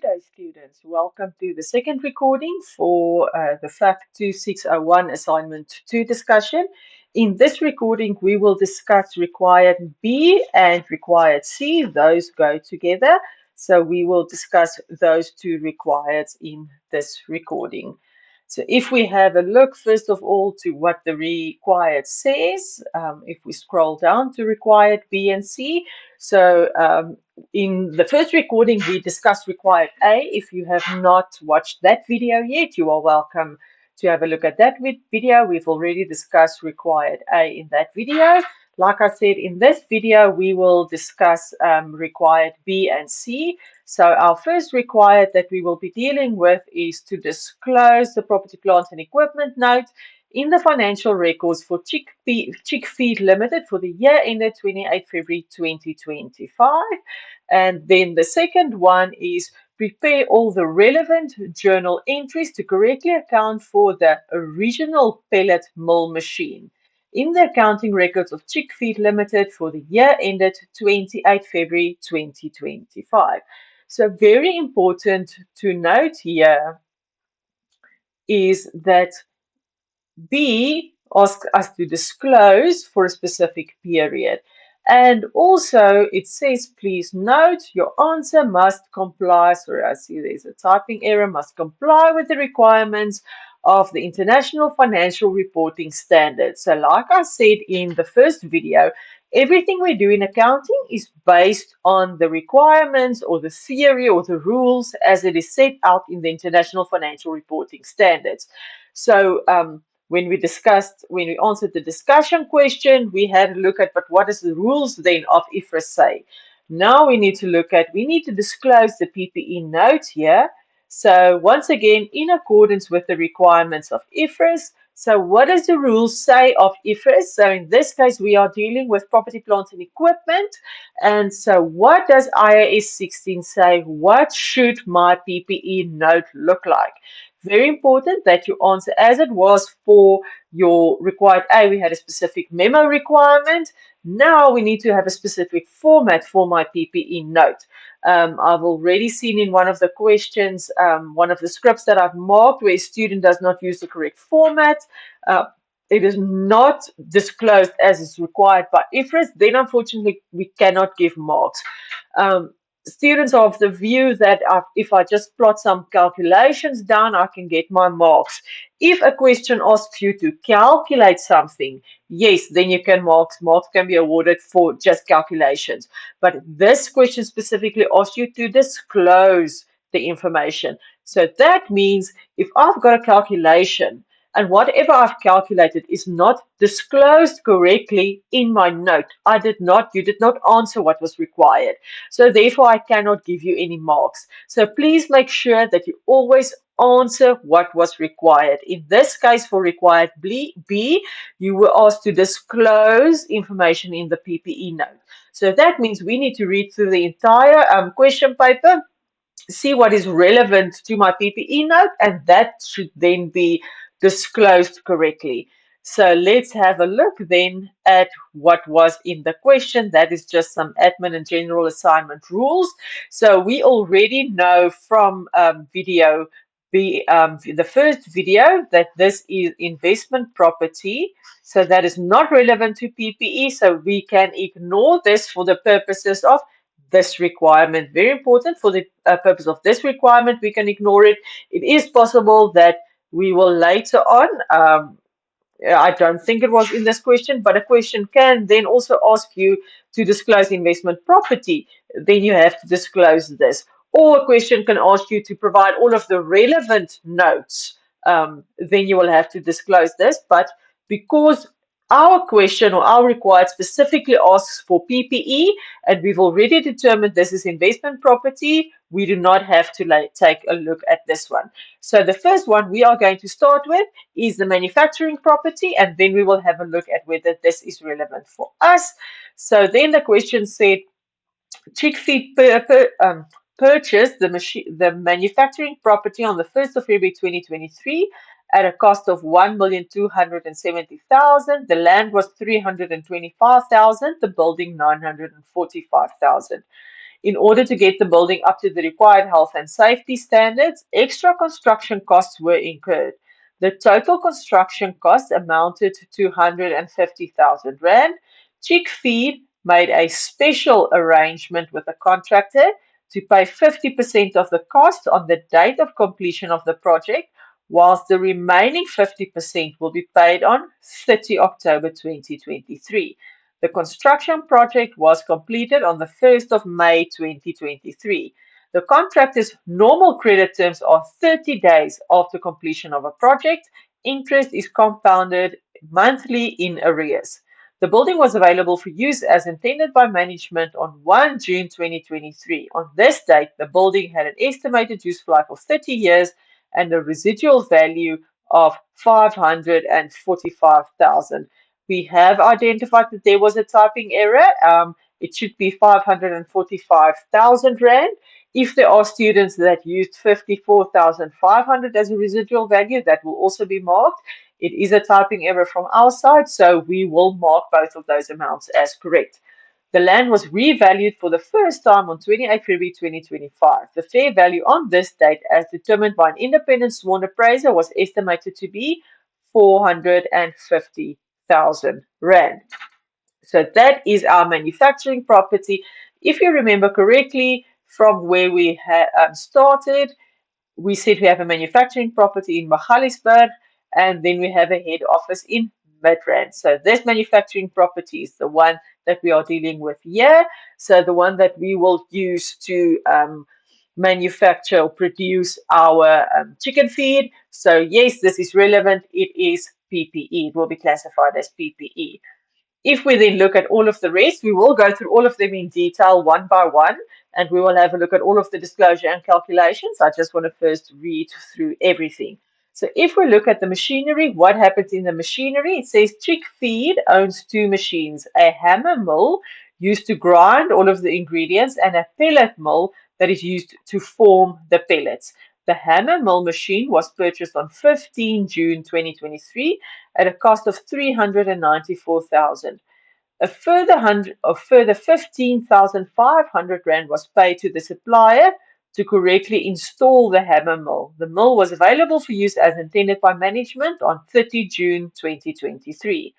Good day, students. Welcome to the second recording for the FAC 2601 Assignment 2 discussion. In this recording, we will discuss required B and required C. Those go together. So we will discuss those two requireds in this recording. So if we have a look, first of all, to what the required says, if we scroll down to required B and C, so in the first recording, we discussed required A. If you have not watched that video yet, you are welcome to have a look at that video. We've already discussed required A in that video. Like I said, in this video, we will discuss required B and C. So our first required that we will be dealing with is to disclose the property, plant and equipment note in the financial records for Chickfeed Limited for the year ended 28 February 2025. And then the second one is prepare all the relevant journal entries to correctly account for the original pellet mill machine in the accounting records of Chickfeed Limited for the year ended 28 February 2025. So very important to note here is that B asks us to disclose for a specific period. And also it says, please note your answer must comply. Sorry, I see there's a typing error, must comply with the requirements of the International Financial Reporting Standards. So like I said in the first video, everything we do in accounting is based on the requirements or the theory or the rules as it is set out in the International Financial Reporting Standards. So when we answered the discussion question, we had a look at, but what does the rules then of IFRS say? Now we need to disclose the PPE note here. So once again, in accordance with the requirements of IFRS. So what does the rules say of IFRS? So in this case, we are dealing with property, plant and equipment. And so what does IAS 16 say? What should my PPE note look like? Very important that you answer as it was for your required A. We had a specific memo requirement. Now we need to have a specific format for my PPE note. I've already seen in one of the questions, one of the scripts that I've marked where a student does not use the correct format. It is not disclosed as is required by IFRS, then unfortunately we cannot give marks. Students are of the view that if I just plot some calculations down, I can get my marks. If a question asks you to calculate something, yes, then you can marks. Marks can be awarded for just calculations. But this question specifically asks you to disclose the information. So that means if I've got a calculation and whatever I've calculated is not disclosed correctly in my note, you did not answer what was required. So therefore, I cannot give you any marks. So please make sure that you always answer what was required. In this case, for required B, you were asked to disclose information in the PPE note. So that means we need to read through the entire question paper, see what is relevant to my PPE note, and that should then be disclosed correctly. So let's have a look then at what was in the question. That is just some admin and general assignment rules. So we already know from the first video that this is investment property. So that is not relevant to PPE. So we can ignore this for the purposes of this requirement. Very important for the purpose of this requirement, we can ignore it. It is possible that we will later on, I don't think it was in this question, but a question can then also ask you to disclose investment property. Then you have to disclose this. Or a question can ask you to provide all of the relevant notes. Then you will have to disclose this. But because our question or our required specifically asks for PPE, and we've already determined this is investment property, we do not have to take a look at this one. So the first one we are going to start with is the manufacturing property, and then we will have a look at whether this is relevant for us. So then the question said, Chickfeed purchased the manufacturing property on the 1st of February 2023 at a cost of 1,270,000. The land was 325,000, the building 945,000. In order to get the building up to the required health and safety standards, extra construction costs were incurred. The total construction cost amounted to 250,000 Rand. Chick Feed made a special arrangement with the contractor to pay 50% of the cost on the date of completion of the project, whilst the remaining 50% will be paid on 30 October 2023. The construction project was completed on the 1st of May 2023. The contractor's normal credit terms are 30 days after completion of a project. Interest is compounded monthly in arrears. The building was available for use as intended by management on 1 June 2023. On this date, the building had an estimated useful life of 30 years and a residual value of 545,000. We have identified that there was a typing error. It should be 545,000 Rand. If there are students that used 54,500 as a residual value, that will also be marked. It is a typing error from our side, so we will mark both of those amounts as correct. The land was revalued for the first time on 28 February 2025. The fair value on this date, as determined by an independent sworn appraiser, was estimated to be 450,000 Rand. So that is our manufacturing property. If you remember correctly, from where we started, we said we have a manufacturing property in Magaliesburg, and then we have a head office in Midrand. So this manufacturing property is the one that we are dealing with here. So the one that we will use to manufacture or produce our chicken feed. So yes, this is relevant. It is PPE. It will be classified as PPE. If we then look at all of the rest, we will go through all of them in detail one by one, and we will have a look at all of the disclosure and calculations. I just want to first read through everything. So if we look at the machinery, what happens in the machinery? It says Chick Feed owns two machines, a hammer mill used to grind all of the ingredients and a pellet mill that is used to form the pellets. The hammer mill machine was purchased on 15 June 2023 at a cost of 394,000. A further 15,500 Rand was paid to the supplier to correctly install the hammer mill. The mill was available for use as intended by management on 30 June 2023.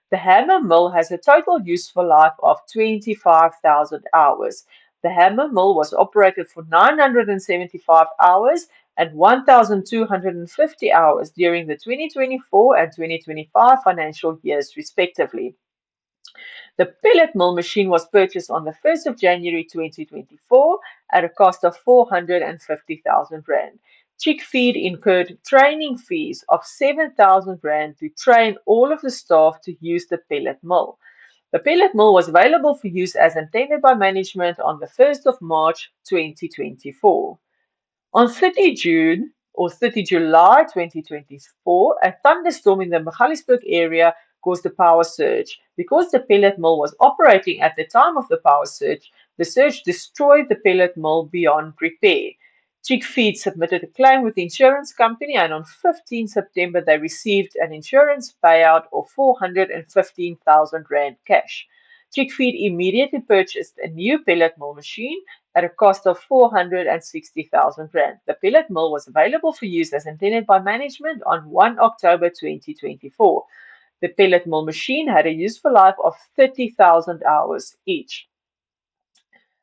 The hammer mill has a total useful life of 25,000 hours. The hammer mill was operated for 975 hours and 1,250 hours during the 2024 and 2025 financial years, respectively. The pellet mill machine was purchased on the 1st of January 2024 at a cost of 450,000 Rand. Chick Feed incurred training fees of 7,000 Rand to train all of the staff to use the pellet mill. The pellet mill was available for use as intended by management on the 1st of March 2024. On 30 June or 30 July 2024, a thunderstorm in the Magaliesburg area caused a power surge. Because the pellet mill was operating at the time of the power surge, the surge destroyed the pellet mill beyond repair. Chick Feed submitted a claim with the insurance company, and on 15 September they received an insurance payout of 415,000 Rand cash. Chick Feed immediately purchased a new pellet mill machine at a cost of 460,000 Rand. The pellet mill was available for use as intended by management on 1 October 2024. The pellet mill machine had a useful life of 30,000 hours each.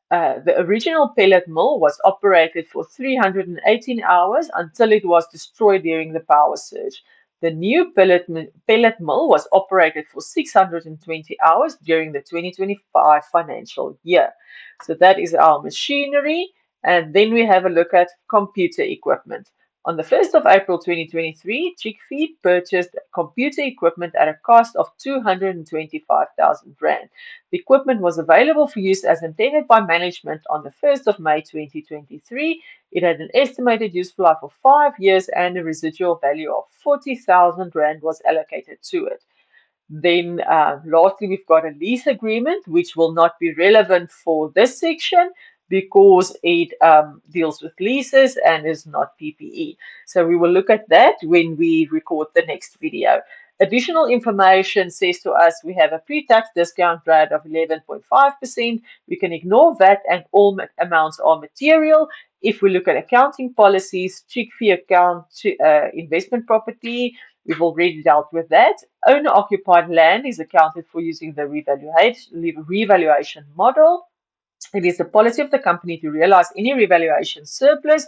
The original pellet mill was operated for 318 hours until it was destroyed during the power surge. The new pellet mill was operated for 620 hours during the 2025 financial year. So that is our machinery. And then we have a look at computer equipment. On the 1st of April 2023, Chick Feed purchased computer equipment at a cost of 225,000 Rand. The equipment was available for use as intended by management on the 1st of May 2023. It had an estimated useful life of 5 years and a residual value of 40,000 Rand was allocated to it. Then lastly, we've got a lease agreement, which will not be relevant for this section because it deals with leases and is not PPE. So we will look at that when we record the next video. Additional information says to us we have a pre-tax discount rate of 11.5%. We can ignore that and all amounts are material. If we look at accounting policies, chick fee account, investment property, we've already dealt with that. Owner-occupied land is accounted for using the revaluation model. It is the policy of the company to realize any revaluation surplus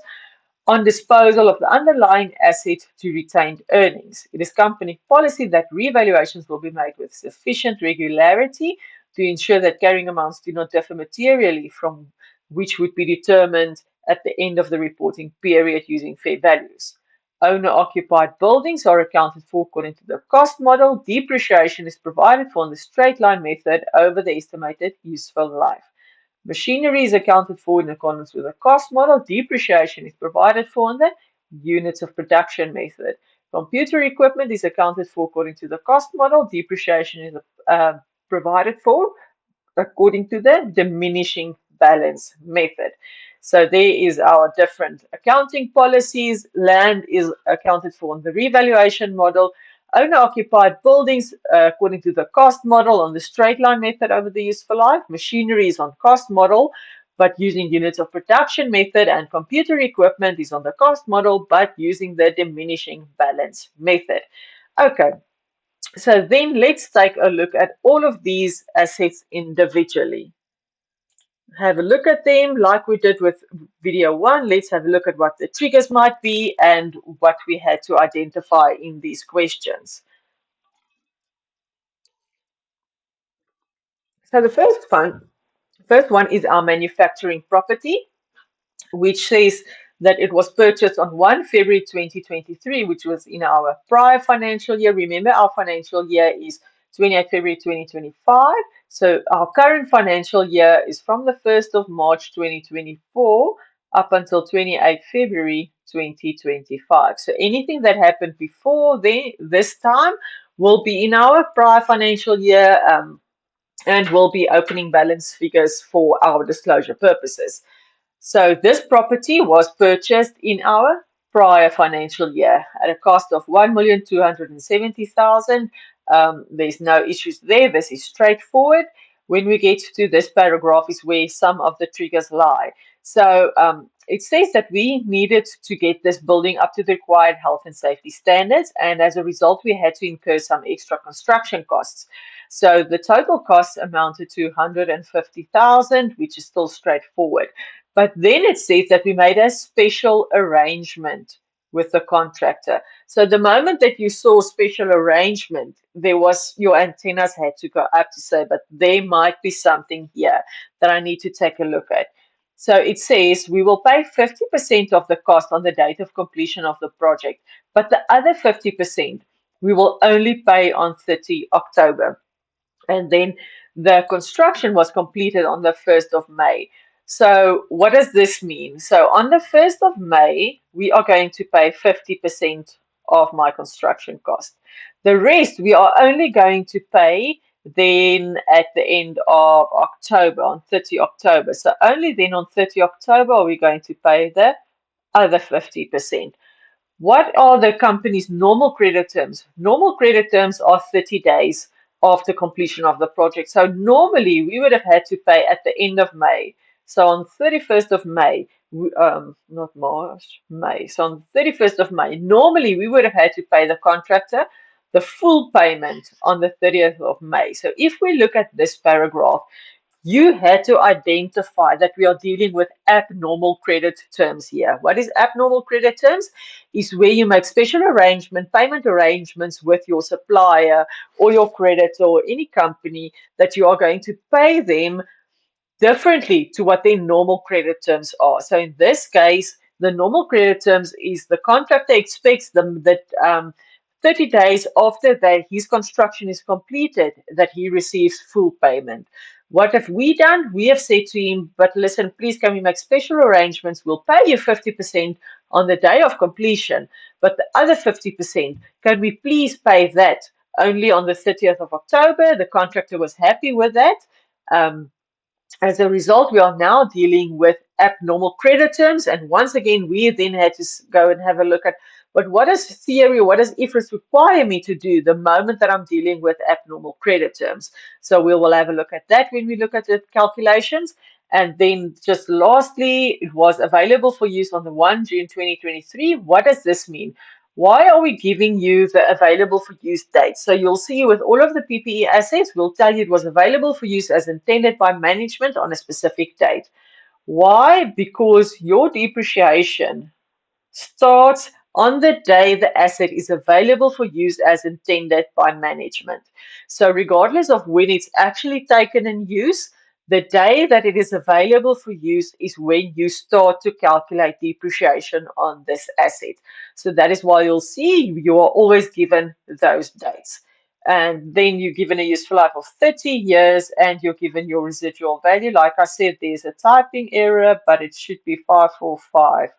on disposal of the underlying asset to retained earnings. It is company policy that revaluations will be made with sufficient regularity to ensure that carrying amounts do not differ materially from which would be determined at the end of the reporting period using fair values. Owner-occupied buildings are accounted for according to the cost model. Depreciation is provided for in the straight line method over the estimated useful life. Machinery is accounted for in accordance with the cost model. Depreciation is provided for in the units of production method. Computer equipment is accounted for according to the cost model. Depreciation is provided for according to the diminishing balance method. So there is our different accounting policies. Land is accounted for in the revaluation model. Owner-occupied buildings according to the cost model on the straight line method over the useful life. Machinery is on cost model but using units of production method, and computer equipment is on the cost model but using the diminishing balance method. Okay, so then let's take a look at all of these assets individually. Have a look at them like we did with video one. Let's have a look at what the triggers might be and what we had to identify in these questions. So the first one is our manufacturing property, which says that it was purchased on 1 February 2023, which was in our prior financial year. Remember, our financial year is 28 February 2025. So our current financial year is from the 1st of March 2024 up until 28 February 2025. So anything that happened before this time will be in our prior financial year and will be opening balance figures for our disclosure purposes. So this property was purchased in our prior financial year at a cost of 1,270,000. There's no issues there. This is straightforward. When we get to this paragraph is where some of the triggers lie. So it says that we needed to get this building up to the required health and safety standards, and as a result, we had to incur some extra construction costs. So the total costs amounted to 150,000, which is still straightforward. But then it says that we made a special arrangement with the contractor. So the moment that you saw special arrangement, there was your antennas had to go up to say, but there might be something here that I need to take a look at. So it says we will pay 50% of the cost on the date of completion of the project, but the other 50% we will only pay on 30 October. And then the construction was completed on the 1st of May. So what does this mean? So on the 1st of May, we are going to pay 50% of my construction cost. The rest we are only going to pay then at the end of October, on 30 October. So only then on 30 October are we going to pay the other 50%. What are the company's normal credit terms? Normal credit terms are 30 days after completion of the project. So normally we would have had to pay at the end of May. So on 31st of May, not March, May. So on 31st of May, normally we would have had to pay the contractor the full payment on the 30th of May. So if we look at this paragraph, you had to identify that we are dealing with abnormal credit terms here. What is abnormal credit terms? Is where you make special payment arrangements with your supplier or your creditor or any company that you are going to pay them differently to what their normal credit terms are. So in this case, the normal credit terms is the contractor expects them that 30 days after that his construction is completed that he receives full payment. What have we done? We have said to him, but listen, please can we make special arrangements? We'll pay you 50% on the day of completion, but the other 50%, can we please pay that only on the 30th of October? The contractor was happy with that. As a result, we are now dealing with abnormal credit terms. And once again, we then had to go and have a look at, but what does theory, what does IFRS require me to do the moment that I'm dealing with abnormal credit terms? So we will have a look at that when we look at the calculations. And then just lastly, it was available for use on the 1 June 2023. What does this mean? Why are we giving you the available for use date? So you'll see with all of the PPE assets, we'll tell you it was available for use as intended by management on a specific date. Why? Because your depreciation starts on the day the asset is available for use as intended by management. So regardless of when it's actually taken in use, the day that it is available for use is when you start to calculate depreciation on this asset. So that is why you'll see you are always given those dates. And then you're given a useful life of 30 years and you're given your residual value. Like I said, there's a typing error, but it should be 545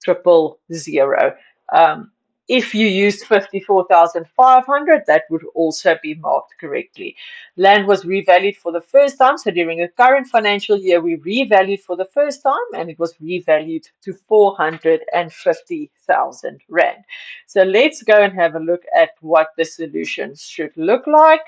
triple zero. If you used 54,500, that would also be marked correctly. Land was revalued for the first time. So during the current financial year, we revalued for the first time and it was revalued to 450,000 Rand. So let's go and have a look at what the solution should look like.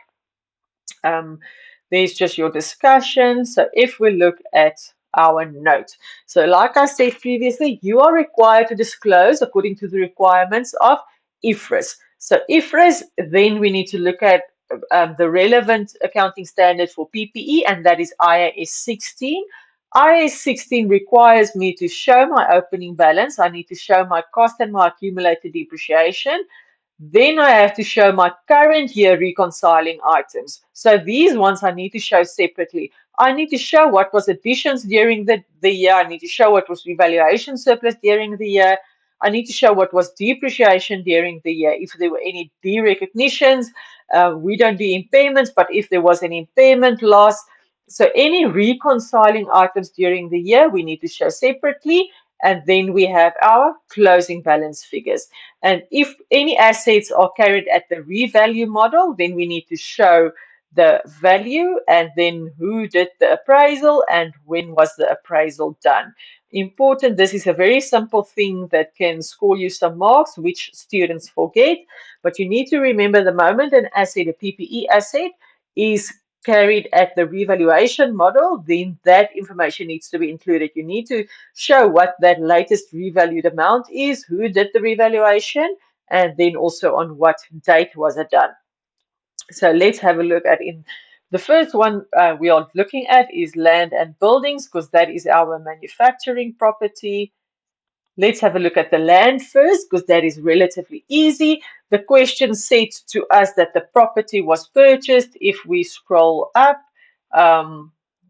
There's just your discussion. So if we look at our note, so like I said previously, you are required to disclose according to the requirements of IFRS. So IFRS, then we need to look at the relevant accounting standard for PPE, and that is IAS 16. IAS 16 requires me to show my opening balance. I need to show my cost and my accumulated depreciation. Then I have to show my current year reconciling items. So these ones I need to show separately. I need to show what was additions during the year. I need to show what was revaluation surplus during the year. I need to show what was depreciation during the year. If there were any derecognitions, we don't do impairments, but if there was an impairment loss, so any reconciling items during the year, we need to show separately. And then we have our closing balance figures. And if any assets are carried at the revalue model, then we need to show the value and then who did the appraisal and when was the appraisal done. Important, this is a very simple thing that can score you some marks, which students forget. But you need to remember the moment an asset, a PPE asset, is carried at the revaluation model, then that information needs to be included. You need to show what that latest revalued amount is, who did the revaluation, and then also on what date was it done. So let's have a look at in the first one we are looking at is land and buildings, because that is our manufacturing property. Let's have a look at the land first, because that is relatively easy. The question said to us that the property was purchased. If we scroll up,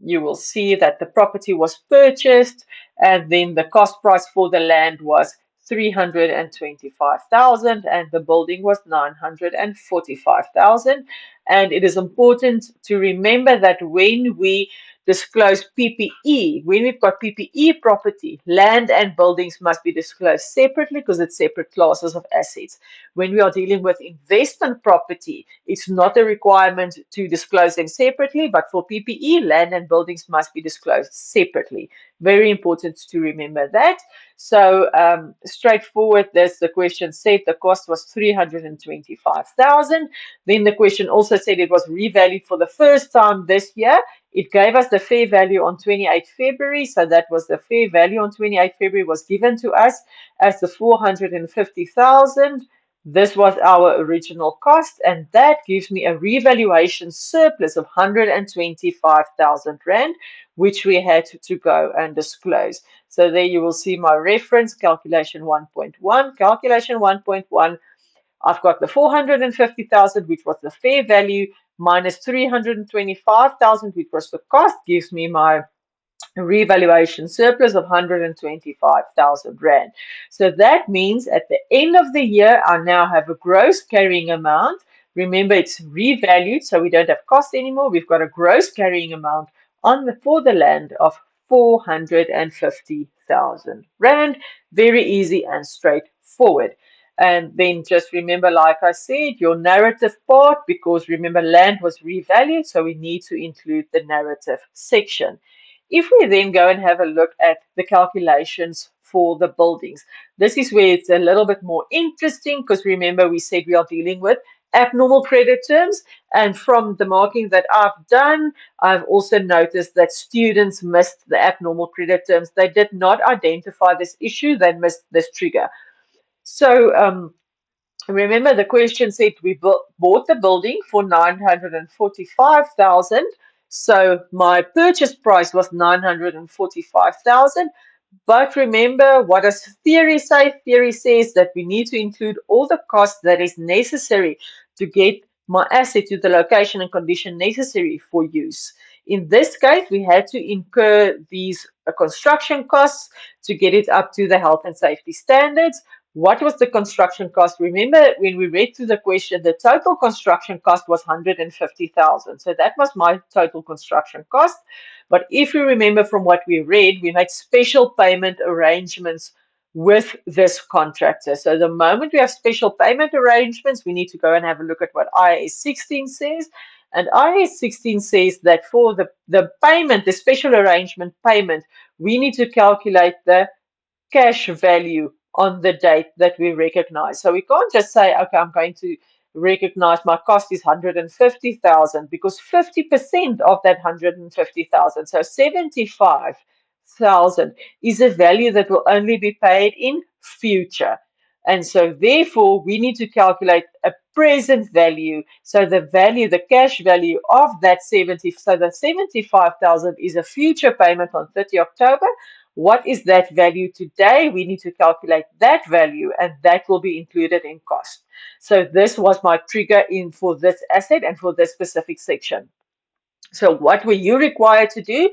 you will see that the property was purchased and then the cost price for the land was 325,000 and the building was 945,000. And it is important to remember that when we disclose PPE, when we've got PPE property, land and buildings must be disclosed separately because it's separate classes of assets. When we are dealing with investment property, it's not a requirement to disclose them separately, but for PPE, land and buildings must be disclosed separately. Very important to remember that. So straightforward, this the question said the cost was 325,000. Then the question also said it was revalued for the first time this year. It gave us the fair value on 28 February. So that was the fair value on 28 February was given to us as the 450,000. This was our original cost, and that gives me a revaluation surplus of 125,000 Rand, which we had to go and disclose. So there you will see my reference, calculation 1.1. Calculation 1.1, I've got the 450,000, which was the fair value, minus 325,000, which was the cost, gives me my revaluation surplus of 125,000 Rand. So that means at the end of the year, I now have a gross carrying amount. Remember, it's revalued, so we don't have cost anymore. We've got a gross carrying amount for the land of 450,000 Rand. Very easy and straightforward. And then just remember, like I said, your narrative part, because remember land was revalued, so we need to include the narrative section. If we then go and have a look at the calculations for the buildings, this is where it's a little bit more interesting because remember we said we are dealing with abnormal credit terms, and from the marking that I've done, I've also noticed that students missed the abnormal credit terms. They did not identify this issue, they missed this trigger. So remember the question said we bought the building for 945,000. So my purchase price was 945,000. But remember, what does theory say? Theory says that we need to include all the costs that is necessary to get my asset to the location and condition necessary for use. In this case, we had to incur these construction costs to get it up to the health and safety standards. What was the construction cost? Remember, when we read through the question, the total construction cost was 150,000. So that was my total construction cost. But if you remember from what we read, we made special payment arrangements with this contractor. So the moment we have special payment arrangements, we need to go and have a look at what IAS 16 says. And IAS 16 says that for the payment, the special arrangement payment, we need to calculate the cash value on the date that we recognize. So we can't just say, okay, I'm going to recognize my cost is 150,000 because 50% of that 150,000, so 75,000 is a value that will only be paid in future. And so therefore we need to calculate a present value. So the value, the cash value of that 70, so the 75,000 is a future payment on 30 October. What is that value today? We need to calculate that value and that will be included in cost. So this was my trigger in for this asset and for this specific section. So what were you required to do?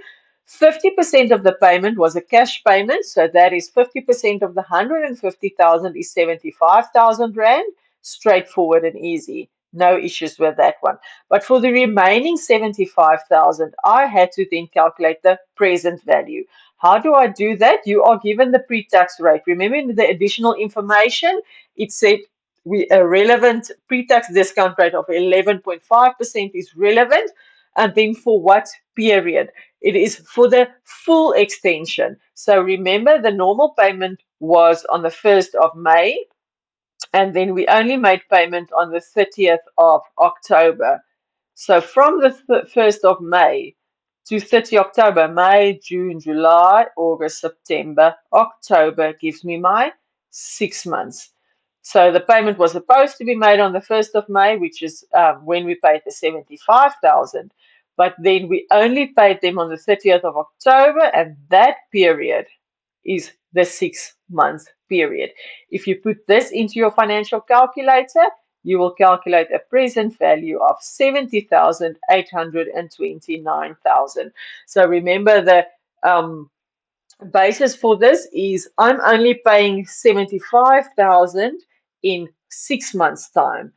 50% of the payment was a cash payment. So that is 50% of the 150,000 is 75,000 Rand. Straightforward and easy. No issues with that one. But for the remaining 75,000, I had to then calculate the present value. How do I do that? You are given the pre-tax rate. Remember in the additional information, it said a relevant pre-tax discount rate of 11.5% is relevant. And then for what period? It is for the full extension. So remember the normal payment was on the 1st of May, and then we only made payment on the 30th of October. So from the 1st of May to 30 October, May, June, July, August, September, October gives me my 6 months. So the payment was supposed to be made on the 1st of May, which is when we paid the 75,000. But then we only paid them on the 30th of October, and that period is the 6 month period. If you put this into your financial calculator, you will calculate a present value of 70,829,000. So remember the basis for this is I'm only paying 75,000 in 6 months' time.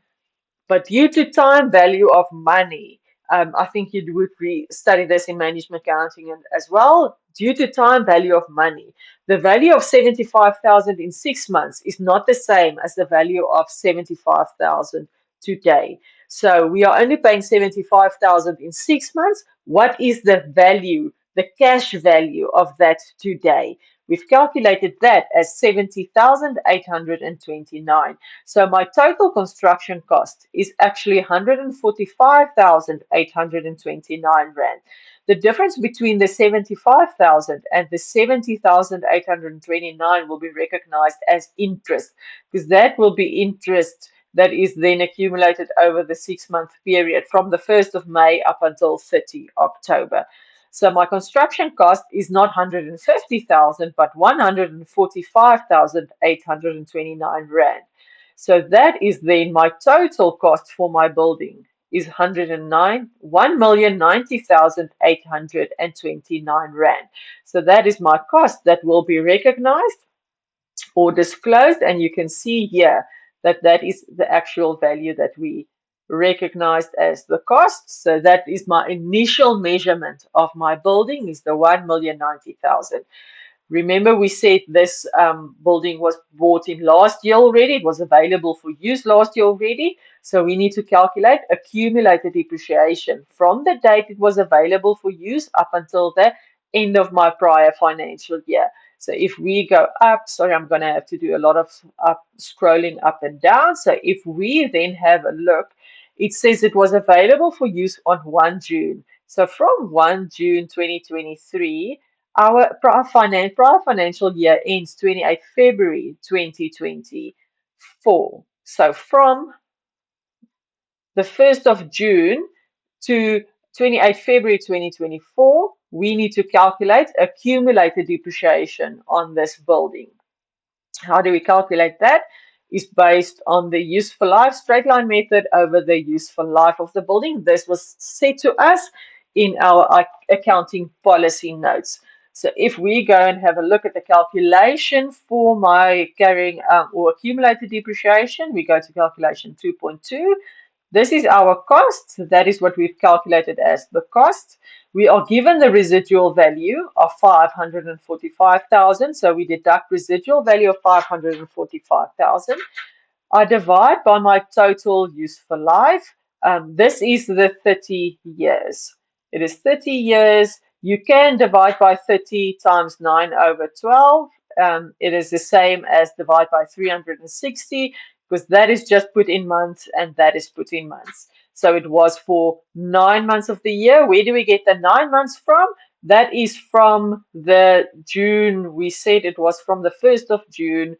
But due to time value of money, I think you would study this in management accounting as well. Due to time value of money, the value of 75,000 in 6 months is not the same as the value of 75,000 today. So we are only paying 75,000 in 6 months. What is the value, the cash value of that today? We've calculated that as 70,829. So my total construction cost is actually 145,829 Rand. The difference between the 75,000 and the 70,829 will be recognized as interest, because that will be interest that is then accumulated over the 6 month period from the 1st of May up until 30 October. So my construction cost is not 150,000 but 145,829 Rand. So that is then my total cost for my building is 1,90,829 Rand. So that is my cost that will be recognized or disclosed, and you can see here that that is the actual value that we recognized as the cost. So that is my initial measurement of my building is the 1,090,000. Remember we said this building was bought in last year already. It was available for use last year already. So we need to calculate accumulated depreciation from the date it was available for use up until the end of my prior financial year. So if we go up, sorry, I'm going to have to do a lot of scrolling up and down. So if we then have a look, it says it was available for use on 1 June. So from 1 June 2023, our prior financial year ends 28 February 2024. So from the 1st of June to 28 February 2024, we need to calculate accumulated depreciation on this building. How do we calculate that? Is based on the useful life straight line method over the useful life of the building. This was set to us in our accounting policy notes. So if we go and have a look at the calculation for my carrying or accumulated depreciation, we go to calculation 2.2. This is our cost. That is what we've calculated as the cost. We are given the residual value of 545,000. So we deduct residual value of 545,000. I divide by my total useful life. This is the 30 years. It is 30 years. You can divide by 30 times 9 over 12. It is the same as divide by 360 because that is just put in months and that is put in months. So it was for 9 months of the year. Where do we get the 9 months from? That is from the June. We said it was from the 1st of June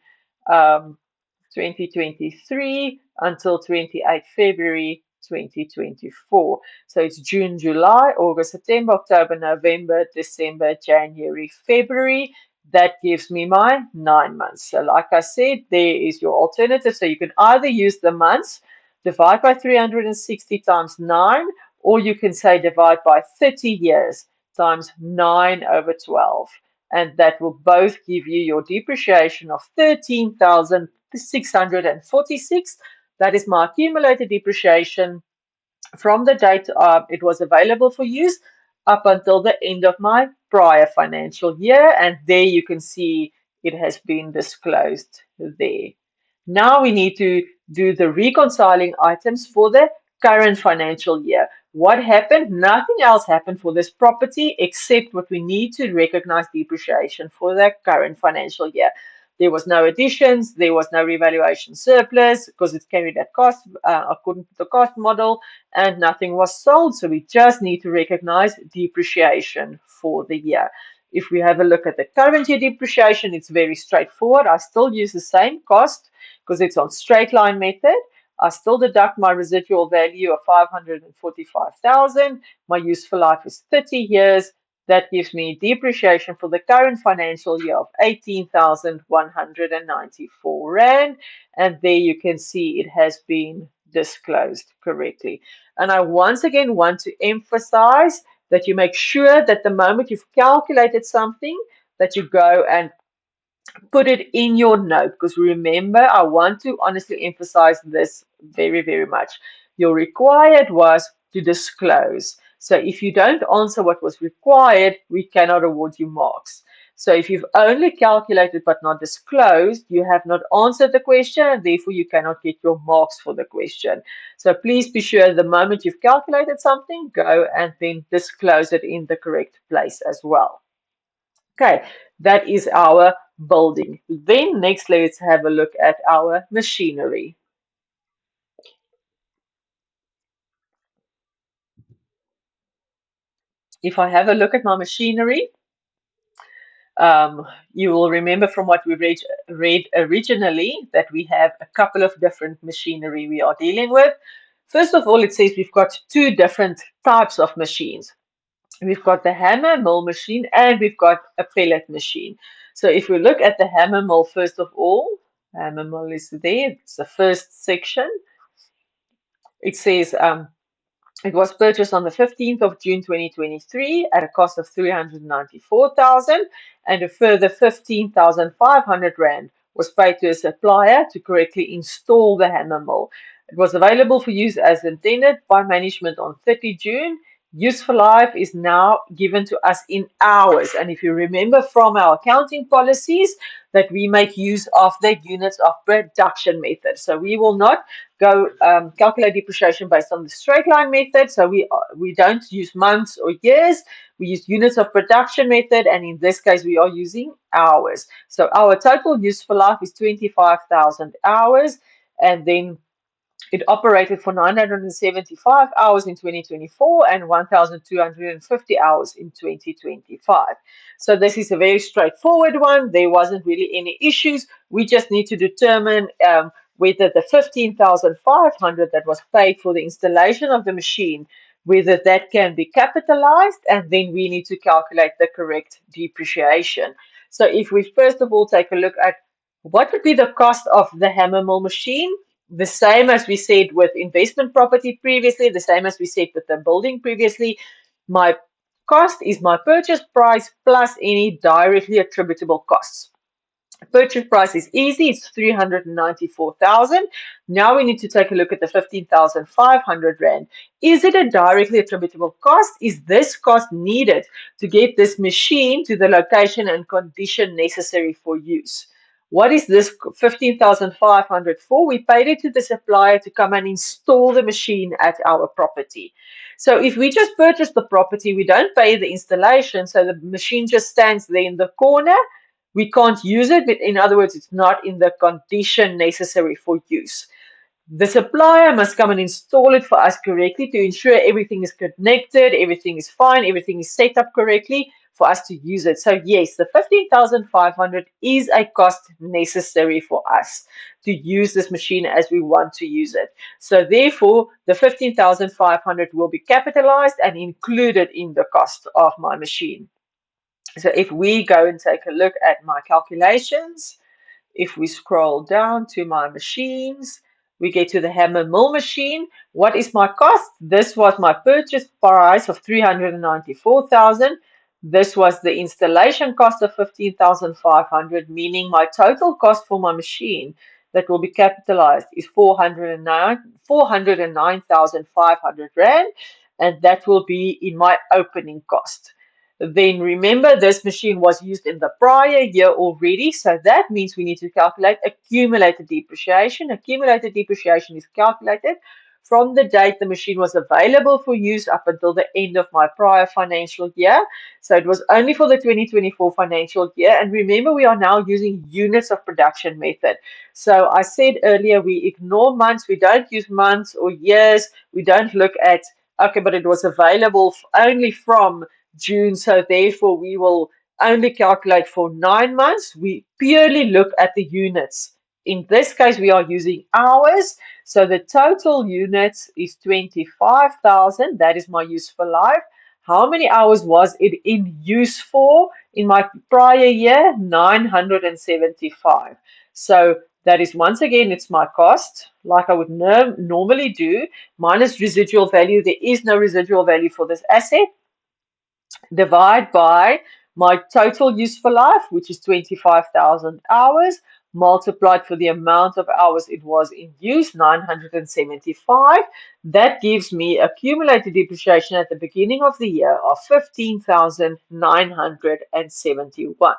2023 until 28 February 2024. So it's June, July, August, September, October, November, December, January, February. That gives me my 9 months. So like I said, there is your alternative. So you can either use the months, divide by 360 times 9, or you can say divide by 30 years times 9 over 12. And that will both give you your depreciation of 13,646. That is my accumulated depreciation from the date it was available for use up until the end of my prior financial year. And there you can see it has been disclosed there. Now we need to do the reconciling items for the current financial year. What happened? Nothing else happened for this property except what we need to recognize depreciation for the current financial year. There was no additions, there was no revaluation surplus because it's carried at cost according to the cost model, and nothing was sold. So we just need to recognize depreciation for the year. If we have a look at the current year depreciation, it's very straightforward. I still use the same cost because it's on straight line method. I still deduct my residual value of 545,000. My useful life is 30 years. That gives me depreciation for the current financial year of 18,194 Rand. And there you can see it has been disclosed correctly. And I once again want to emphasize that you make sure that the moment you've calculated something, that you go and put it in your note, because remember, I want to honestly emphasize this very, very much. Your required was to disclose. So if you don't answer what was required, we cannot award you marks. So if you've only calculated but not disclosed, you have not answered the question and therefore you cannot get your marks for the question. So please be sure the moment you've calculated something, go and then disclose it in the correct place as well. Okay, that is our building. Then next, let's have a look at our machinery. If I have a look at my machinery, you will remember from what we read originally that we have a couple of different machinery we are dealing with. First of all, it says we've got two different types of machines. We've got the hammer mill machine and we've got a pellet machine. So if we look at the hammer mill, first of all, hammer mill is there, it's the first section. It says it was purchased on the 15th of June 2023 at a cost of 394,000, and a further 15,500 Rand was paid to a supplier to correctly install the hammer mill. It was available for use as intended by management on 30 June. Useful life is now given to us in hours. And if you remember from our accounting policies, that we make use of the units of production method. So we will not go calculate depreciation based on the straight line method. So we don't use months or years. We use units of production method, and in this case, we are using hours. So our total useful life is 25,000 hours, and then it operated for 975 hours in 2024 and 1,250 hours in 2025. So this is a very straightforward one. There wasn't really any issues. We just need to determine whether the 15,500 that was paid for the installation of the machine, whether that can be capitalized, and then we need to calculate the correct depreciation. So if we first of all take a look at what would be the cost of the hammer mill machine, the same as we said with investment property previously, the same as we said with the building previously. My cost is my purchase price plus any directly attributable costs. Purchase price is easy, it's 394,000. Now we need to take a look at the 15,500 Rand. Is it a directly attributable cost? Is this cost needed to get this machine to the location and condition necessary for use? What is this 15,500 for? We paid it to the supplier to come and install the machine at our property. So if we just purchase the property, we don't pay the installation, so the machine just stands there in the corner. We can't use it, but in other words, it's not in the condition necessary for use. The supplier must come and install it for us correctly to ensure everything is connected, everything is fine, everything is set up correctly for us to use it. So yes, the 15,500 is a cost necessary for us to use this machine as we want to use it. So therefore, the 15,500 will be capitalized and included in the cost of my machine. So if we go and take a look at my calculations, if we scroll down to my machines, we get to the hammer mill machine. What is my cost? This was my purchase price of 394,000. This was the installation cost of 15,500, meaning my total cost for my machine that will be capitalized is 409,500 Rand, and that will be in my opening cost. Then remember, this machine was used in the prior year already, so that means we need to calculate accumulated depreciation. Accumulated depreciation is calculated from the date the machine was available for use up until the end of my prior financial year. So it was only for the 2024 financial year. And remember, we are now using units of production method. So I said earlier, we ignore months. We don't use months or years. We don't look at, okay, but it was available only from June, so therefore we will only calculate for 9 months. We purely look at the units. In this case, we are using hours, so the total units is 25,000. That is my useful life. How many hours was it in use for? In my prior year, 975. So that is, once again, it's my cost, like I would normally do, minus residual value. There is no residual value for this asset. Divide by my total useful life, which is 25,000 hours, multiplied for the amount of hours it was in use, 975. That gives me accumulated depreciation at the beginning of the year of 15,971.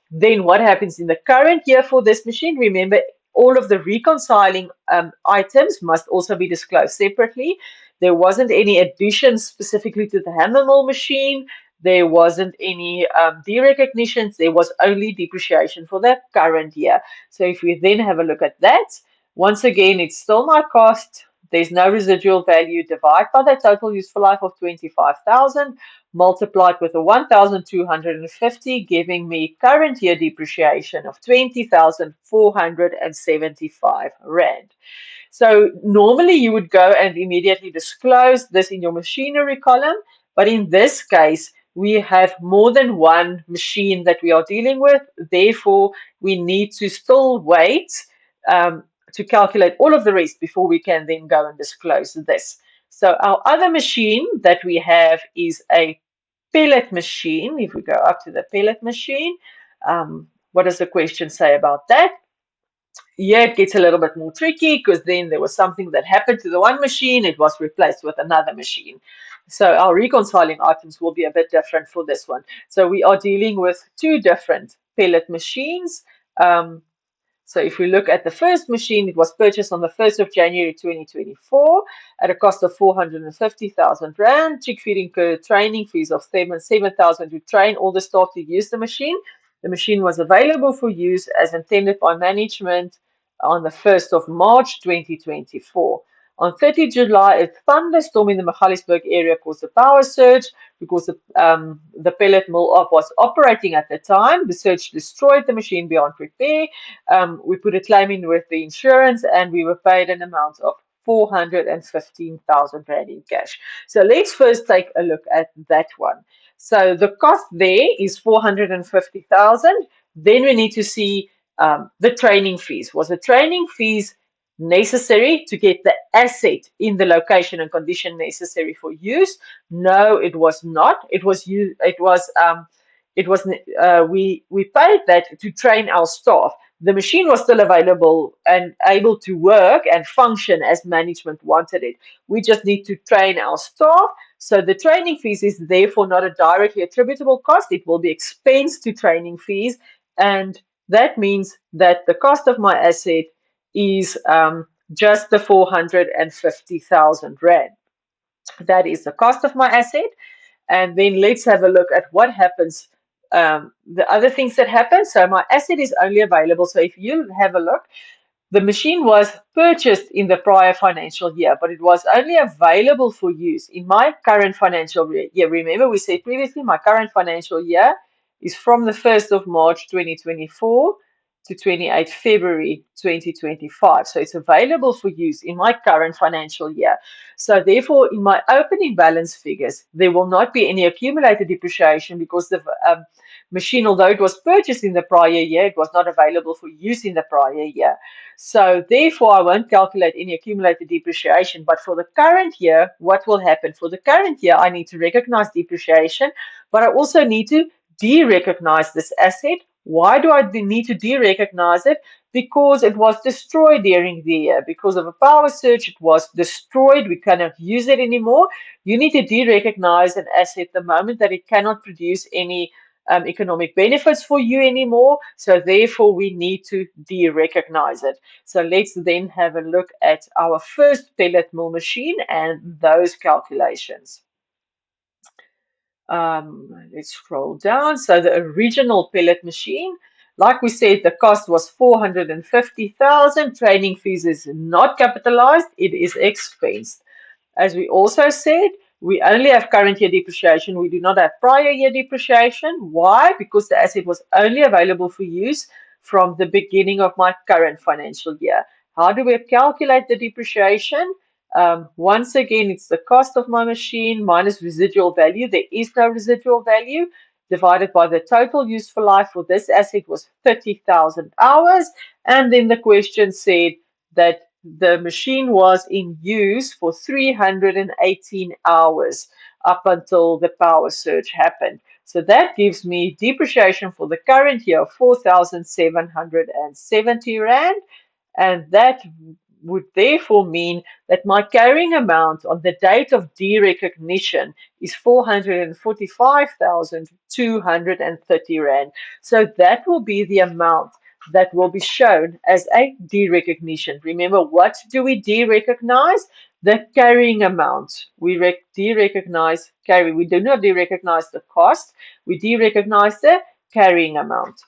Then what happens in the current year for this machine? Remember, all of the reconciling items must also be disclosed separately. There wasn't any addition specifically to the hammer mill machine. There wasn't any derecognitions. There was only depreciation for the current year. So if we then have a look at that, once again, it's still my cost. There's no residual value. Divide by the total useful life of 25,000, multiplied with the 1,250, giving me current year depreciation of 20,475 Rand. So normally you would go and immediately disclose this in your machinery column, but in this case, we have more than one machine that we are dealing with. Therefore, we need to still wait to calculate all of the rest before we can then go and disclose this. So our other machine that we have is a pellet machine. If we go up to the pellet machine, what does the question say about that? yeah, it gets a little bit more tricky because then there was something that happened to the one machine, it was replaced with another machine. So our reconciling items will be a bit different for this one. So we are dealing with two different pellet machines. Um, so if we look at the first machine, it was purchased on the 1st of January 2024 at a cost of 450,000 Rand. Chick feed incurred training fees of 7,000 to train all the staff to use the machine. The machine was available for use as intended by management on the 1st of March 2024. On 30 July, a thunderstorm in the Magaliesburg area caused a power surge because the pellet mill was operating at the time. The surge destroyed the machine beyond repair. We put a claim in with the insurance and we were paid an amount of 415,000 Rand in cash. So let's first take a look at that one. So the cost there is 450,000. Then we need to see the training fees. Was the training fees necessary to get the asset in the location and condition necessary for use? No, it was not. We paid that to train our staff. The machine was still available and able to work and function as management wanted it. We just need to train our staff. So the training fees is therefore not a directly attributable cost. It will be expense to training fees. And that means that the cost of my asset is just the 450,000 Rand. That is the cost of my asset. And then let's have a look at what happens, the other things that happen. So my asset is only available. So if you have a look, the machine was purchased in the prior financial year, but it was only available for use in my current financial year. Remember, we said previously my current financial year is from the 1st of March 2024 to 28th February 2025. So it's available for use in my current financial year. So therefore, in my opening balance figures, there will not be any accumulated depreciation because the machine, although it was purchased in the prior year, it was not available for use in the prior year. So therefore, I won't calculate any accumulated depreciation. But for the current year, what will happen? For the current year, I need to recognize depreciation, but I also need to de-recognize this asset. Why do I need to de-recognize it? Because it was destroyed during the year. Because of a power surge, it was destroyed. We cannot use it anymore. You need to de-recognize an asset the moment that it cannot produce any economic benefits for you anymore. So therefore, we need to de-recognize it. So let's then have a look at our first pellet mill machine and those calculations. Let's scroll down. So the original pellet machine, like we said, the cost was 450,000. Training fees is not capitalized, it is expensed. As we also said, we only have current year depreciation. We do not have prior year depreciation. Why? Because the asset was only available for use from the beginning of my current financial year. How do we calculate the depreciation? Once again, it's the cost of my machine minus residual value. There is no residual value divided by the total useful life for this asset was 30,000 hours. And then the question said that the machine was in use for 318 hours up until the power surge happened. So that gives me depreciation for the current year of 4,770 Rand. And that would therefore mean that my carrying amount on the date of derecognition is 445,230 Rand. So that will be the amount that will be shown as a derecognition. Remember, what do we derecognize? The carrying amount. We derecognize carry. We do not derecognize the cost. We derecognize the carrying amount.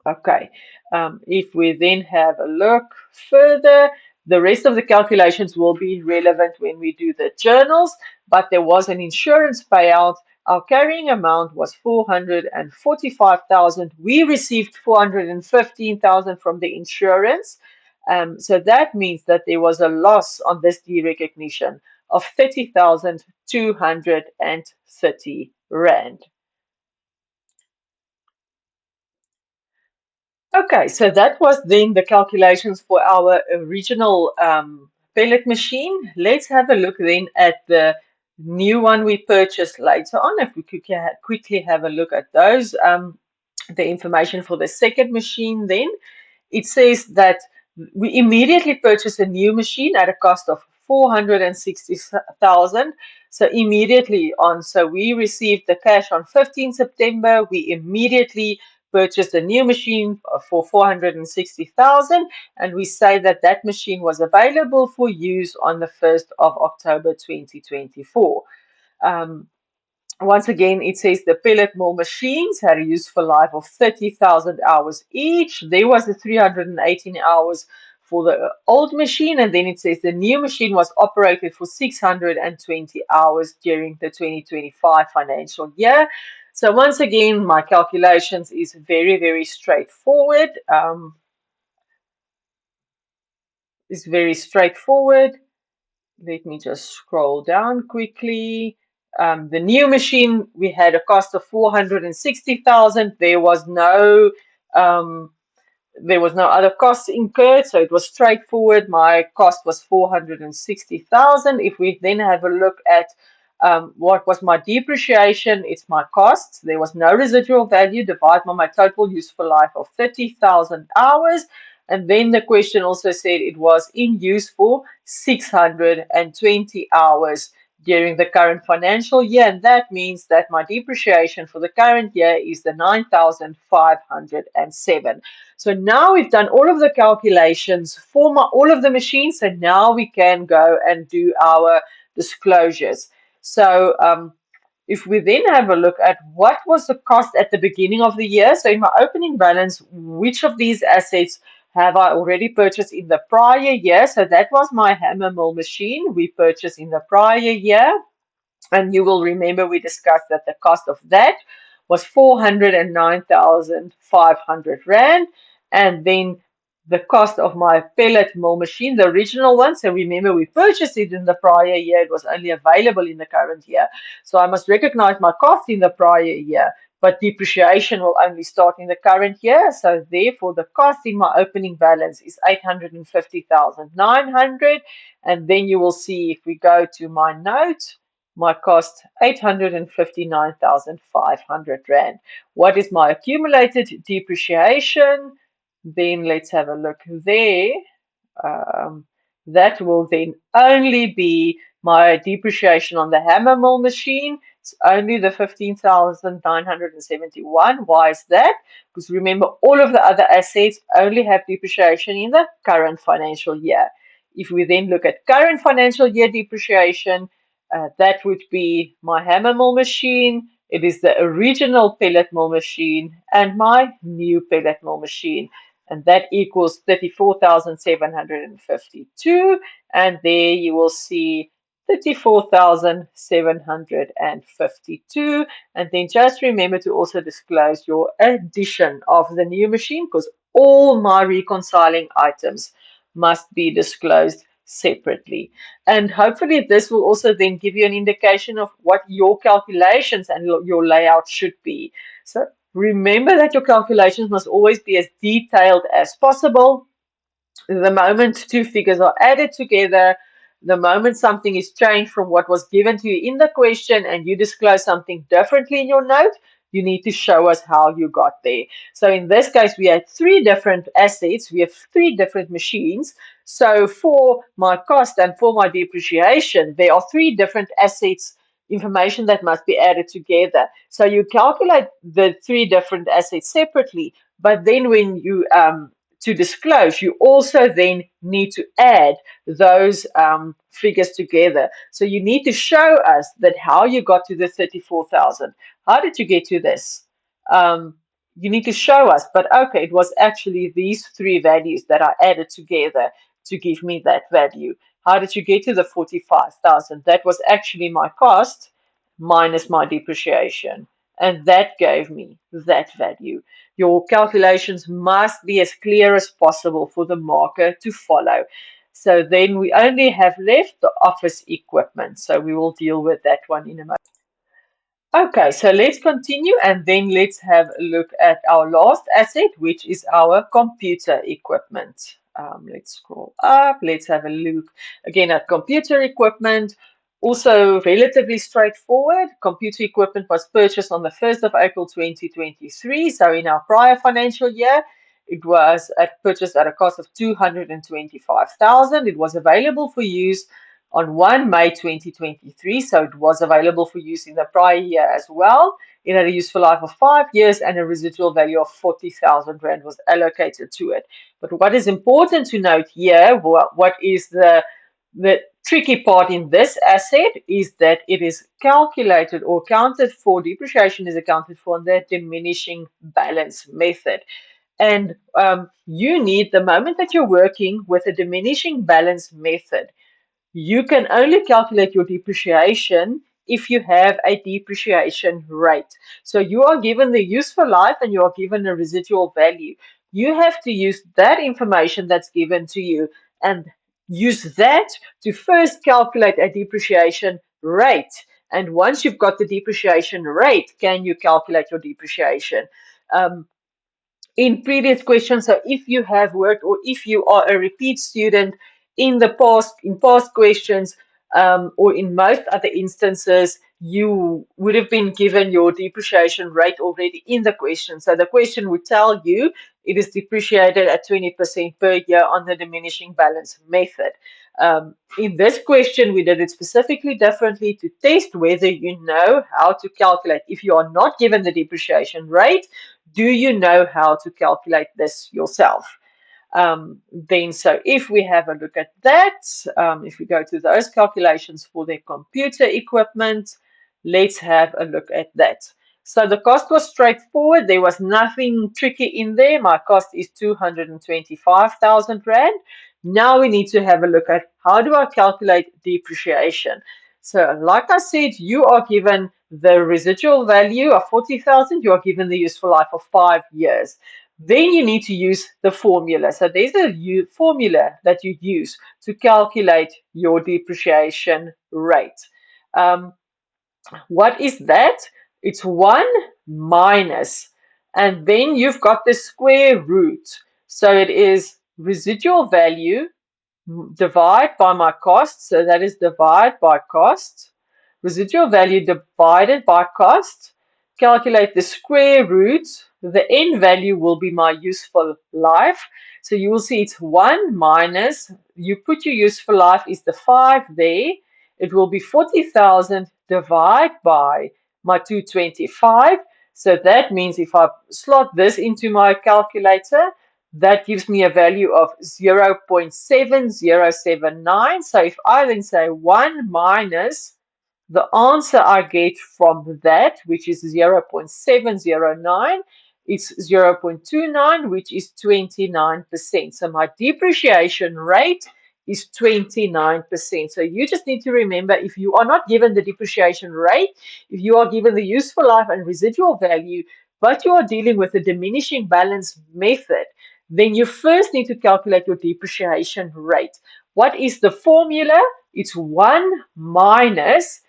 Okay, if we then have a look further, the rest of the calculations will be relevant when we do the journals, but there was an insurance payout. Our carrying amount was 445,000. We received 415,000 from the insurance. So that means that there was a loss on this derecognition of 30,230 Rand. Okay, so that was then the calculations for our original pellet machine. Let's have a look then at the new one we purchased later on. If we could quickly have a look at those, the information for the second machine then. it says that we immediately purchased a new machine at a cost of 460,000. So immediately on, so we received the cash on 15 September. We immediately purchased a new machine for 460,000, and we say that that machine was available for use on the 1st of October 2024. Um, Once again, it says the pellet mill machines had a useful life of 30,000 hours each. There was the 318 hours for the old machine, and then it says the new machine was operated for 620 hours during the 2025 financial year. So once again, my calculations is very, very straightforward. It's very straightforward. Let me just scroll down quickly. The new machine, we had a cost of 460,000. There was no other costs incurred, so it was straightforward. My cost was 460,000. If we then have a look at what was my depreciation, it's my costs. There was no residual value divided by my total useful life of 30,000 hours. And then the question also said it was in use for 620 hours during the current financial year, and that means that my depreciation for the current year is the 9,507. So now we've done all of the calculations for all of the machines, and now we can go and do our disclosures. So if we then have a look at what was the cost at the beginning of the year, so in my opening balance, which of these assets have I already purchased in the prior year? So that was my hammer mill machine we purchased in the prior year. And you will remember we discussed that the cost of that was 409,500 Rand. And then the cost of my pellet mill machine, the original one. So remember, we purchased it in the prior year. It was only available in the current year. So I must recognize my cost in the prior year, but depreciation will only start in the current year. So therefore, the cost in my opening balance is 850,900. And then you will see if we go to my note, my cost 859,500 Rand. What is my accumulated depreciation? Then let's have a look there. That will then only be my depreciation on the hammer mill machine. It's only the 15,971. Why is that? Because remember, all of the other assets only have depreciation in the current financial year. If we then look at current financial year depreciation, that would be my hammer mill machine. It is the original pellet mill machine and my new pellet mill machine, and that equals 34,752. And there you will see 34,752. And then just remember to also disclose your addition of the new machine, because all my reconciling items must be disclosed separately. And hopefully this will also then give you an indication of what your calculations and your layout should be. So remember that your calculations must always be as detailed as possible. The moment two figures are added together, the moment something is changed from what was given to you in the question and you disclose something differently in your note, you need to show us how you got there. So in this case, we had three different assets. We have three different machines. So for my cost and for my depreciation, there are three different assets information that must be added together. So you calculate the three different assets separately, but then when you to disclose, you also then need to add those figures together. So you need to show us that how you got to the 34,000. How did you get to this? You need to show us, but okay, it was actually these three values that I added together to give me that value. How did you get to the 45,000? That was actually my cost minus my depreciation, and that gave me that value. Your calculations must be as clear as possible for the marker to follow. So then we only have left the office equipment. So we will deal with that one in a moment. Okay, so let's continue and then let's have a look at our last asset, which is our computer equipment. Let's scroll up. Let's have a look again at computer equipment. Also relatively straightforward. Computer equipment was purchased on the 1st of April 2023, so in our prior financial year. It was purchased at a cost of 225,000. It was available for use on 1 May 2023, so it was available for use in the prior year as well. It had a useful life of 5 years and a residual value of 40,000 Rand was allocated to it. But what is important to note here, what is the tricky part in this asset is that it is calculated or accounted for, depreciation is accounted for in the diminishing balance method. And you need, the moment that you're working with a diminishing balance method, you can only calculate your depreciation if you have a depreciation rate. So you are given the useful life and you are given a residual value. You have to use that information that's given to you and use that to first calculate a depreciation rate. And once you've got the depreciation rate, can you calculate your depreciation? In previous questions, so if you have worked or if you are a repeat student in past questions, or in most other instances, you would have been given your depreciation rate already in the question. So the question would tell you it is depreciated at 20% per year on the diminishing balance method. In this question, we did it specifically differently to test whether you know how to calculate. If you are not given the depreciation rate, do you know how to calculate this yourself? Then, so if we have a look at that, if we go to those calculations for their computer equipment, let's have a look at that. So the cost was straightforward. There was nothing tricky in there. My cost is 225,000 Rand. Now we need to have a look at how do I calculate depreciation. So like I said, you are given the residual value of 40,000. You are given the useful life of 5 years. Then you need to use the formula. So there's a formula that you use to calculate your depreciation rate. What is that? It's 1 minus, and then you've got the square root. So it is residual value divide by my cost. So that is divide by cost. Residual value divided by cost. Calculate the square root. The end value will be my useful life. So you will see it's 1 minus, you put your useful life is the 5 there. It will be 40,000 divided by my 225. So that means if I slot this into my calculator, that gives me a value of 0.7079. So if I then say 1 minus the answer I get from that, which is 0.709, it's 0.29, which is 29%. So my depreciation rate is 29%. So you just need to remember, if you are not given the depreciation rate, if you are given the useful life and residual value, but you are dealing with a diminishing balance method, then you first need to calculate your depreciation rate. What is the formula? It's 1 minus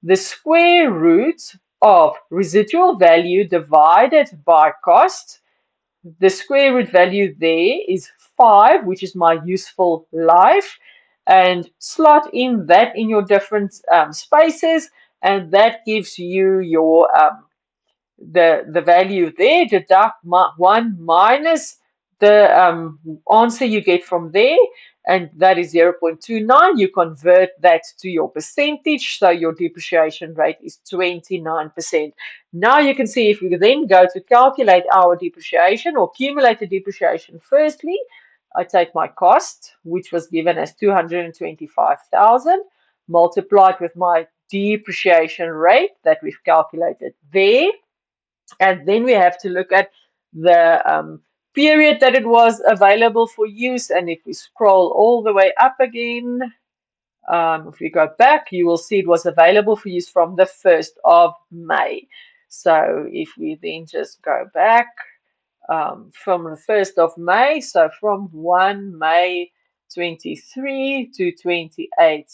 the square root of residual value divided by cost. The square root value there is 5, which is my useful life, and slot in that in your different spaces, and that gives you your the value there. Deduct 1 minus the answer you get from there, and that is 0.29. You convert that to your percentage, so your depreciation rate is 29%. Now you can see if we then go to calculate our depreciation or cumulative depreciation, firstly, I take my cost, which was given as 225,000, multiplied with my depreciation rate that we've calculated there. And then we have to look at the period that it was available for use. And if we scroll all the way up again, if we go back, you will see it was available for use from the 1st of May. So if we then just go back from the 1st of May, so from 1 May 23 to 28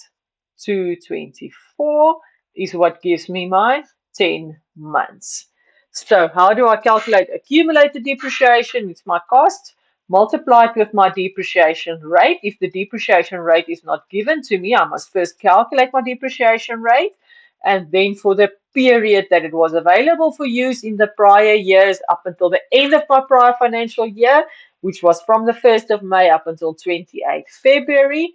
to 24 is what gives me my 10 months. So how do I calculate accumulated depreciation? It's my cost multiplied with my depreciation rate. If the depreciation rate is not given to me, I must first calculate my depreciation rate. and then for the period that it was available for use in the prior years up until the end of my prior financial year, which was from the 1st of May up until 28th February.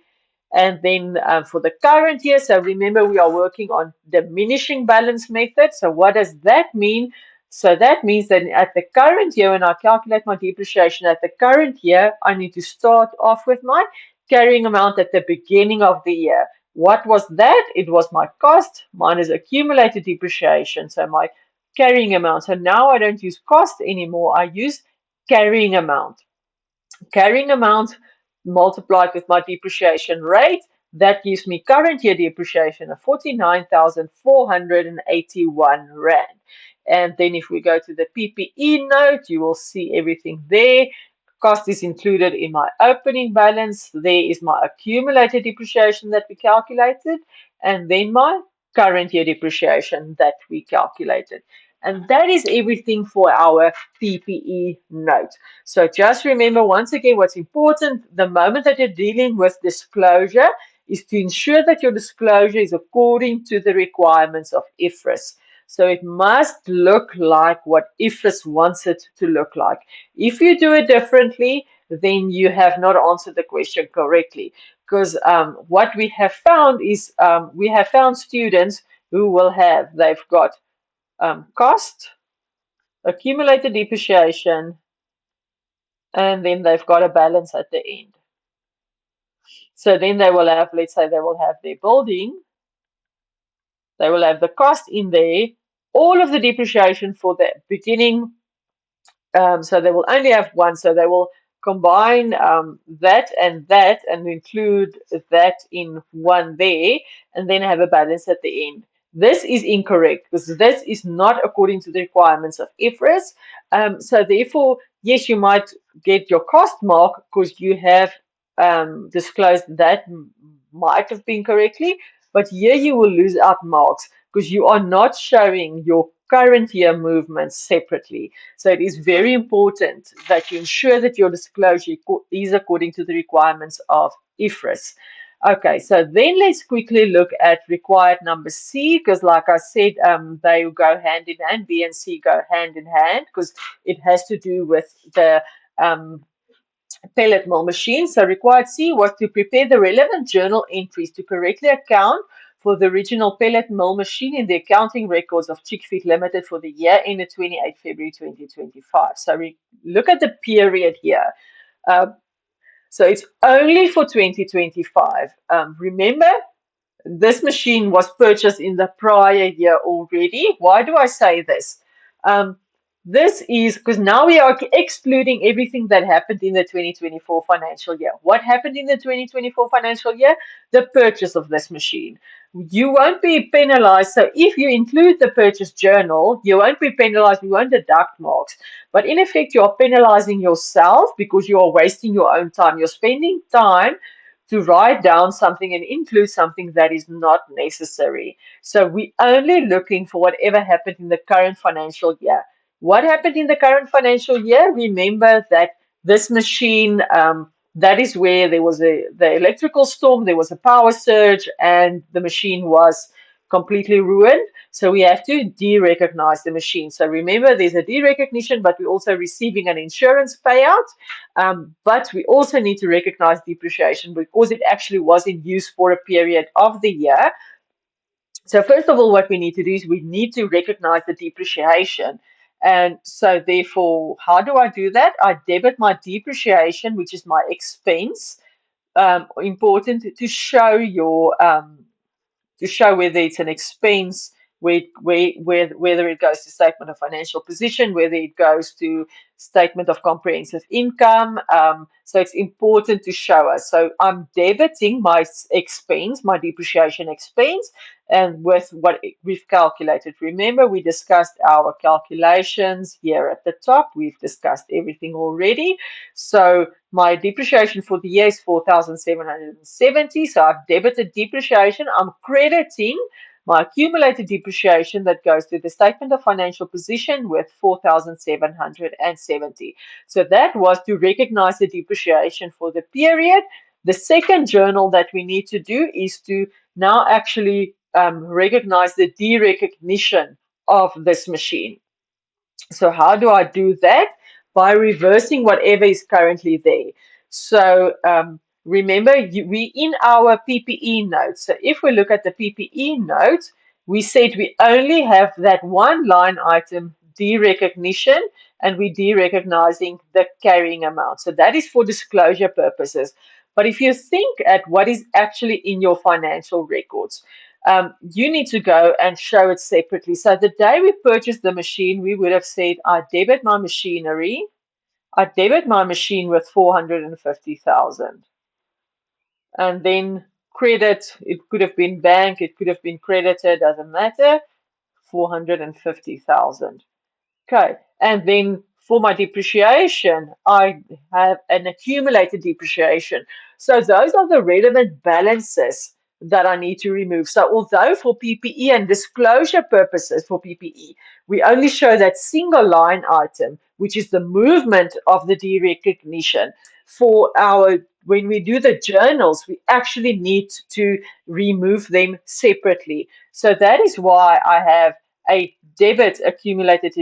And then for the current year, so remember we are working on diminishing balance method. So what does that mean? So that means that at the current year, when I calculate my depreciation at the current year, I need to start off with my carrying amount at the beginning of the year. What was that? It was my cost minus accumulated depreciation, so my carrying amount. So now I don't use cost anymore, I use carrying amount. Carrying amount multiplied with my depreciation rate, that gives me current year depreciation of 49,481 Rand. And then if we go to the PPE note, you will see everything there. Cost is included in my opening balance. There is my accumulated depreciation that we calculated, and then my current year depreciation that we calculated. And that is everything for our PPE note. So just remember once again what's important the moment that you're dealing with disclosure is to ensure that your disclosure is according to the requirements of IFRS. So it must look like what IFRS wants it to look like. If you do it differently, then you have not answered the question correctly. Because what we have found is we have found students who will have, they've got cost, accumulated depreciation, and then they've got a balance at the end. So then they will have, let's say they will have their building, they will have the cost in there, all of the depreciation for the beginning. So they will only have one, so they will combine that and include that in one there, and then have a balance at the end. This is incorrect because this is not according to the requirements of IFRS. So therefore, yes, you might get your cost mark because you have disclosed that might have been correctly, but here you will lose out marks because you are not showing your current year movements separately. So it is very important that you ensure that your disclosure is according to the requirements of IFRS. Okay, so then let's quickly look at required number C, because like I said, they go hand in hand. B and C go hand in hand because it has to do with the pellet mill machine. So required C was to prepare the relevant journal entries to correctly account for the original pellet mill machine in the accounting records of Chickfeed Limited for the year ended 28 February 2025. So we look at the period here. So it's only for 2025. Remember, this machine was purchased in the prior year already. Why do I say this? This is because now we are excluding everything that happened in the 2024 financial year. What happened in the 2024 financial year? The purchase of this machine. You won't be penalized. So if you include the purchase journal, you won't be penalized. You won't deduct marks. But in effect, you are penalizing yourself because you are wasting your own time. You're spending time to write down something and include something that is not necessary. So we're only looking for whatever happened in the current financial year. What happened in the current financial year? Remember that this machine, that is where there was the electrical storm, there was a power surge, and the machine was completely ruined. So we have to de-recognize the machine. So remember, there's a de-recognition, but we're also receiving an insurance payout. But we also need to recognize depreciation because it actually was in use for a period of the year. So first of all, what we need to do is we need to recognize the depreciation. And so therefore, how do I do that? I debit my depreciation, which is my expense. Important to show your to show whether it's an expense, whether it goes to statement of financial position, whether it goes to statement of comprehensive income. So it's important to show us. So I'm debiting my expense, my depreciation expense, and with what we've calculated. Remember, we discussed our calculations here at the top. We've discussed everything already. So my depreciation for the year is 4,770. So I've debited depreciation. I'm crediting my accumulated depreciation that goes to the statement of financial position with 4,770. So that was to recognize the depreciation for the period. The second journal that we need to do is to now actually recognize the derecognition of this machine. So how do I do that? By reversing whatever is currently there. So remember, we in our PPE notes. So if we look at the PPE notes, we said we only have that one line item derecognition, and we derecognizing the carrying amount. So that is for disclosure purposes. But if you think at what is actually in your financial records, you need to go and show it separately. So the day we purchased the machine, we would have said, I debit my machinery. I debit my machine with 450,000. And then credit, it could have been bank, it could have been credited, doesn't matter, 450,000. Okay, and then for my depreciation, I have an accumulated depreciation. So those are the relevant balances that I need to remove. So although for PPE and disclosure purposes for PPE, we only show that single line item, which is the movement of the derecognition. For our, when we do the journals, we actually need to remove them separately. So that is why I have a debit accumulated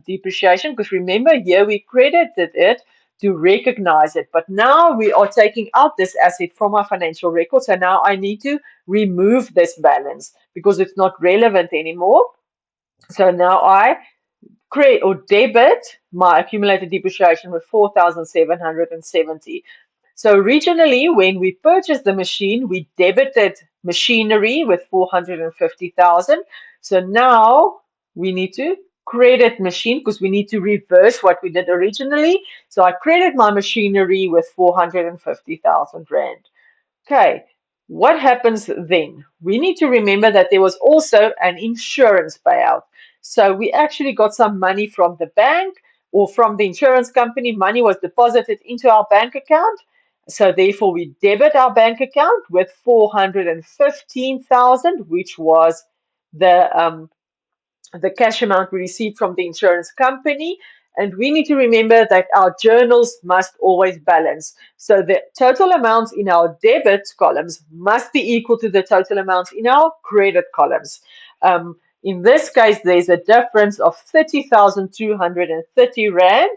depreciation, because remember here we credited it to recognize it, but now we are taking out this asset from our financial record. So now I need to remove this balance because it's not relevant anymore. So now I create or debit my accumulated depreciation with 4,770. So originally, when we purchased the machine, we debited machinery with 450,000. So now we need to credit machine because we need to reverse what we did originally. So I credit my machinery with 450,000 Rand. Okay, what happens then? We need to remember that there was also an insurance payout. So we actually got some money from the bank or from the insurance company. Money was deposited into our bank account. So therefore, we debit our bank account with 415,000, which was the cash amount we received from the insurance company. And we need to remember that our journals must always balance. So the total amounts in our debit columns must be equal to the total amounts in our credit columns. In this case, there's a difference of 30,230 Rand,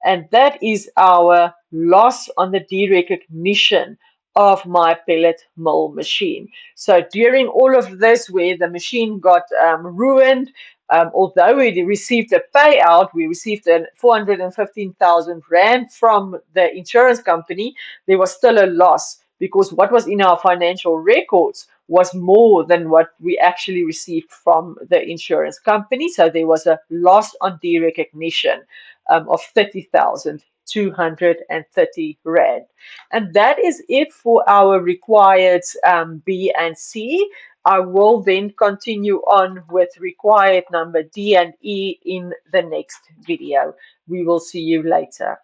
and that is our loss on the derecognition of my pellet mill machine. So during all of this, where the machine got ruined, although we received a payout, we received a 415,000 Rand from the insurance company, there was still a loss because what was in our financial records was more than what we actually received from the insurance company. So there was a loss on derecognition of 30,230 Rand. And that is it for our required B and C. I will then continue on with required number D and E in the next video. We will see you later.